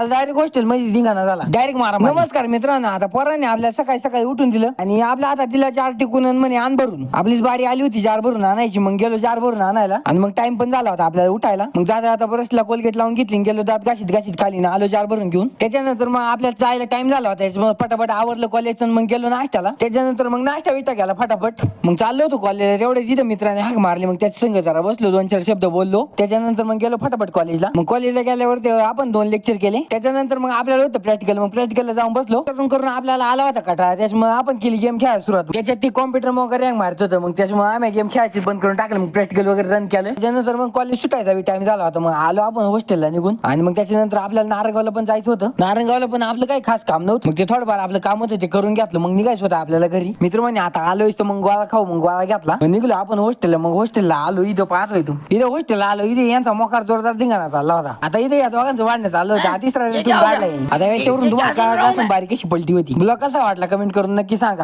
आज direct hostel मध्ये धिंगाणा झाला, डायरेक्ट मारा. नमस्कार मित्रांनो, आता पोरांनी आपल्याला सकाळी सकाळी उठून दिलं आणि आपल्या हातात दिला जार टिकून म्हणे आण भरून. आपलीच बारी आली होती जार भरून आणायची. मग गेलो जार भरून आणायला आणि मग टाइम पण झाला होता आपल्याला उठायला. मग जाता आता बरसला कोलगेट लावून घेतली, गेलो दात घाशीत घाशीत खाली ना आलो जार भरून घेऊन. त्याच्यानंतर मग आपल्याला जायला टाइम झाला होता, मग फटाफट आवरलं कॉलेजचं. मग गेलो नाश्त्याला. त्याच्यानंतर मग नाश्ता विटा गेला फटाफट. मग चाललो होतो कॉलेज. एवढे जिथं मित्राने हाक मारली, मग त्याच्या संग जरा बसलो, 2-4 शब्द बोललो. त्याच्यानंतर मग गेलो फटाफट कॉलेजला. मग कॉलेजला गेल्यावर आपण 2 लेक्चर केले. त्याच्यानंतर मग आपल्याला होतं प्रॅक्टिकल. मग प्रॅक्टिकलला जाऊन बसलो. करून आपल्याला आला होता कटाळा. त्याच्यामुळे आपण केली गेम खेळायला सुरुवात. त्याच्यात ती कॉम्प्युटर वगैरे रँक मारत होतं. मग त्याच्यामुळे आम्ही गेम खेळायची बंद करून टाकलं. मग प्रॅक्टिकल वगैरे रन केलं. त्याच्यानंतर मग कॉलेज सुटायचा टाइम झाला होता. मग आलो आपण हॉस्टेलला निघून. आणि मग त्याच्यानंतर आपल्याला नारंगावला पण जायचं होतं. नारंगावला पण आपलं काही खास काम नव्हतं. मग ते थोडंफार आपलं काम होतं ते करून घेतलं. मग निघायचं होतं आपल्याला घरी. मित्र म्हणे आता आलोय तर मग गोळा खाऊ. मग गोळा घेतला. मग निघलो आपण हॉस्टेलला. मग हॉस्टेलला आलो. इथं पाहतोय तू, इथं हॉस्टेलला आलो. इथे यांचा मोकार जोरदार धिंगाणा चालला होता. आता इथे या दोघांचं वाढणं चाललं होतं. तिसरा रेटून काढलाय. आता याच्यावरून तुम्हाला काय असं बारीक कशी पलटी होती. ब्लॉग कसा वाटला कमेंट करून नक्की सांगा.